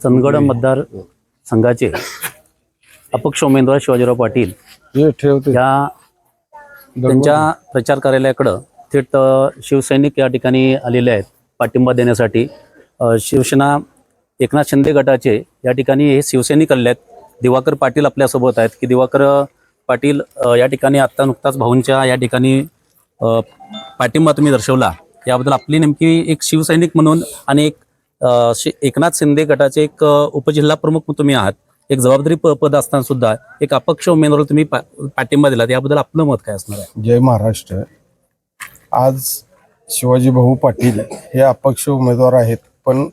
चंदगड मतदार संघाचे अपक्ष उमेदवार शिवाजीराव पाटील या त्यांच्या प्रचार कार्यालयाकडे थेट शिवसैनिक या ठिकाणी आलेले आहेत पाठिंबा देण्यासाठी। शिवसेना एकनाथ शिंदे गटाचे या ठिकाणी हे शिवसैनिक आले आहेत। दिवाकर पाटील आपल्यासोबत आहेत की दिवाकर पाटील या ठिकाणी आत्ता नुकताच भाऊंच्या या ठिकाणी पाठिंबा तुम्ही दर्शवला, याबद्दल आपली नेमकी एक शिवसैनिक म्हणून आणि एक एकनाथ शिंदे गटाचे एक उपजिल्हा प्रमुख तुम्ही आहात, एक जबाबदारी पद असताना सुद्धा एक अपक्ष उमेदवार तुम्ही पाठिंबा दिला, याबद्दल आपलं मत काय असणार आहे? जय महाराष्ट्र। आज शिवाजी भाऊ पाटील हे अपक्ष उमेदवार आहेत, पण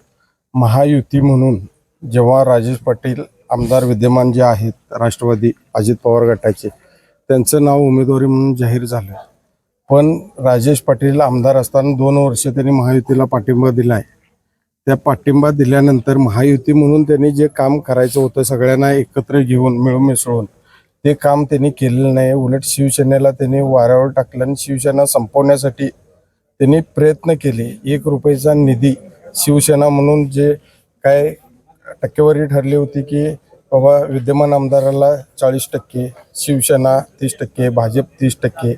महायुती म्हणून जेव्हा राजेश पाटील आमदार विद्यमान जे आहेत राष्ट्रवादी अजित पवार गटाचे, त्यांचं नाव उमेदवारी म्हणून जाहीर झालं, पण राजेश पाटील आमदार असताना 2 वर्ष त्यांनी महायुतीला पाठिंबा दिलाय। त्या पाठिंबा दिल्यानंतर महायुती म्हणून त्यांनी जे काम करायचं होतं सगळ्यांना एकत्र घेऊन मिळून मिसळून, ते काम त्यांनी केलेलं नाही। उलट शिवसेनेला त्यांनी वाऱ्यावर टाकलं आणि शिवसेना संपवण्यासाठी त्यांनी प्रयत्न केले। 1 रुपयाचा निधी शिवसेना म्हणून जे काय टक्केवारी ठरली होती की बाबा विद्यमान आमदाराला 40%, शिवसेना 30%, भाजप 30%,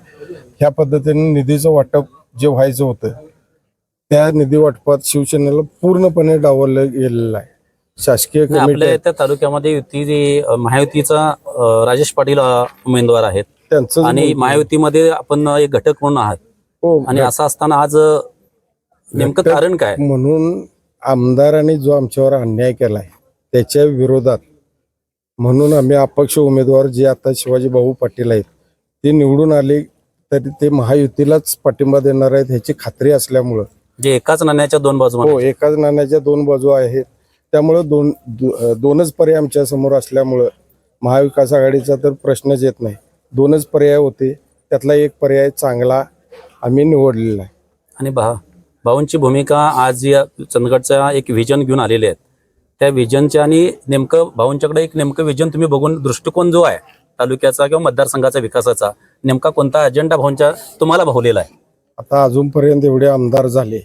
ह्या पद्धतीने निधीचं वाटप जे व्हायचं होतं त्या निधी वाटपात शिवसेनेला पूर्णपणे डावललं गेलेलं आहे। शासकीय आपल्या त्या तालुक्यामध्ये युती जी महायुतीचा राजेश पाटील उमेदवार आहेत त्यांचं आणि महायुतीमध्ये आपण एक घटक म्हणून आहात, आणि असं असताना आज नेमकं कारण काय? म्हणून आमदारांनी जो आमच्यावर अन्याय केलाय त्याच्या विरोधात म्हणून आम्ही अपक्ष उमेदवार जे आता शिवाजी भाऊ पाटील आहेत ते निवडून आले तरी ते महायुतीलाच पाठिंबा देणार आहेत ह्याची खात्री असल्यामुळं, जे एकाच नाण्याच्या 2 बाजू, हो एकाच नाण्याच्या 2 बाजू आहेत, त्यामुळं दोनच पर्याय आमच्या समोर असल्यामुळं महाविकास आघाडीचा तर प्रश्नच येत नाही। 2च पर्याय होते, त्यातला एक पर्याय चांगला आम्ही निवडलेला आहे। आणि भाऊंची भूमिका आज या चंदगडचा एक व्हिजन घेऊन आलेले आहेत, त्या व्हिजनच्या आणि नेमकं भाऊंच्याकडे एक नेमकं व्हिजन तुम्ही बघून दृष्टिकोन जो आहे तालुक्याचा किंवा मतदारसंघाचा विकासाचा, नेमका कोणता अजेंडा भाऊंच्या तुम्हाला भावलेला आहे? आता अजूनपर्यंत एवढे आमदार झाले,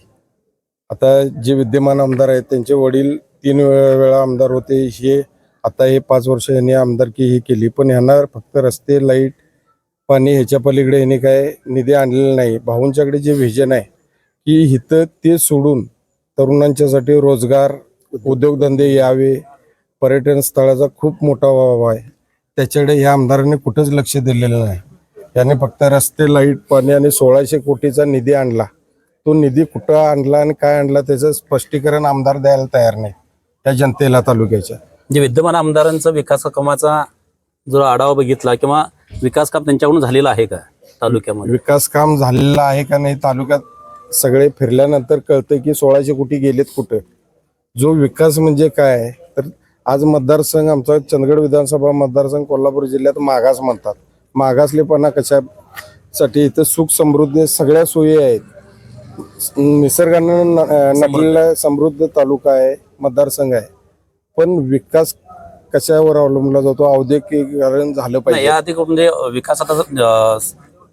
आता जे विद्यमान आमदार आहेत त्यांचे वडील 3 वेळा आमदार होते, हे आता हे 5 वर्ष यांनी आमदारकी ही केली, पण ह्यांना फक्त रस्ते, लाईट, पाणी ह्याच्या पलीकडे यांनी काय निधी आणलेला नाही। भाऊंच्याकडे जे व्हिजन आहे की इथं ते सोडून तरुणांच्यासाठी रोजगार, उद्योगधंदे यावे, पर्यटन स्थळाचा खूप मोठा वाव आहे, त्याच्याकडे ह्या आमदारांनी कुठंच लक्ष दिलेलं नाही। याने फक्त रस्ते, लाईट, पाणी आणि 1600 कोटीचा निधी आणला, तो निधी कुठं आणला आणि काय आणला त्याचं स्पष्टीकरण आमदार द्यायला तयार नाही त्या जनतेला तालुक्याच्या। जे विद्यमान आमदारांचा विकास कामाचा जो आढावा बघितला किंवा विकास काम त्यांच्याकडून झालेला आहे का तालुक्यामध्ये? विकास काम झालेला आहे का नाही तालुक्यात सगळे फिरल्यानंतर कळतं की 1600 कोटी गेलेत कुठं। जो विकास म्हणजे काय तर आज मतदारसंघ आमचा चंदगड विधानसभा मतदारसंघ कोल्हापूर जिल्ह्यात मागास म्हणतात। मागासलेपणा कशासाठी? इथं सुख समृद्धी सगळ्या सोयी आहेत, निसर्गानं नटलेला समृद्ध तालुका आहे, मतदारसंघ आहे, पण विकास कशावर अवलंबला जातो? औद्योगिकीकरण झालं पाहिजे। याआधी म्हणजे विकासाचा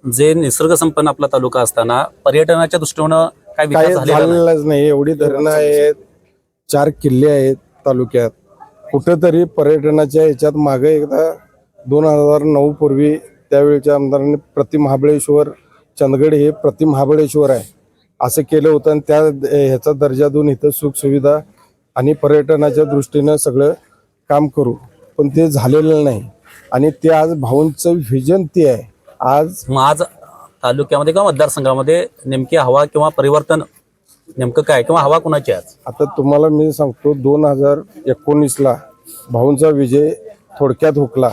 जे निसर्ग संपन्न आपला तालुका असताना पर्यटनाच्या दृष्टीने काय विकास झालेलाच नाही। एवढी धरणं आहेत, 4 किल्ले आहेत तालुक्यात, कुठंतरी पर्यटनाच्या ह्याच्यात मागे एकदा 2009 पूर्वी त्यावेळेच्या आमदारांनी प्रति महाबळेश्वर, चंदगड हे प्रति महाबळेश्वर आहे असं केलं होतं, आणि त्या ह्याचा दर्जा देऊन इथं सुखसुविधा आणि पर्यटनाच्या दृष्टीनं सगळं काम करू, पण ते झालेलं नाही। आणि ते आज भाऊंचं व्हिजन ते आहे। आज तालुक्यामध्ये किंवा मतदारसंघामध्ये नेमकी हवा किंवा परिवर्तन नेमकं काय किंवा हवा कुणाची आज? आता तुम्हाला मी सांगतो 2019ला भाऊंचा विजय थोडक्यात हुकला,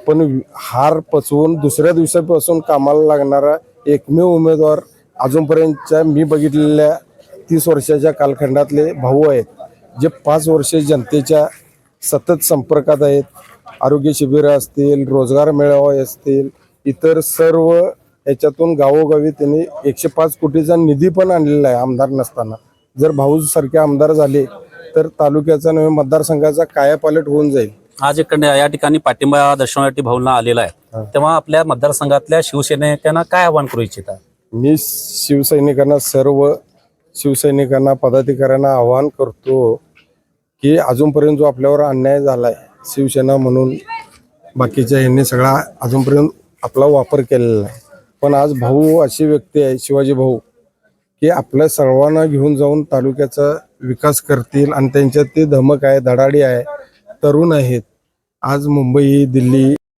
पण हार पचवून दुसऱ्या दिवसापासून कामाला लागणारा एकमेव उमेदवार अजूनपर्यंतच्या मी बघितलेल्या 30 वर्षाच्या कालखंडातले भाऊ आहेत, जे 5 वर्षे जनतेच्या सतत संपर्कात आहेत। आरोग्य शिबिरं असतील, रोजगार मेळावे असतील, इतर सर्व याच्यातून गावोगावी त्यांनी 105 कोटीचा निधी पण आणलेला आहे आमदार नसताना। जर भाऊ सारखे आमदार झाले तर तालुक्याचा नव्हे मतदारसंघाचा कायापालट होऊन जाईल। आज या ठिकाणी पाठिंबा दर्शवण्यासाठी भाऊंना आलेला आहे, तेव्हा आपल्या मतदारसंघातल्या शिवसैनिकांना काय आवाहन करू इच्छिता? मी सर्व शिवसैनिकांना, पदाधिकाऱ्यांना आवाहन करतो की अजूनपर्यंत जो आपल्यावर अन्याय झाला आहे शिवसेना म्हणून बाकीच्या यांनी सगळा अजूनपर्यंत आपला वापर केलेला आहे. पण आज भाऊ अशी व्यक्ती आहे शिवाजी भाऊ की आपल्या सर्वांना घेऊन जाऊन तालुक्याचा विकास करतील आणि त्यांच्यात ते धमक आहे, धडाडी आहे, तरुण आहेत. आज मुंबई, दिल्ली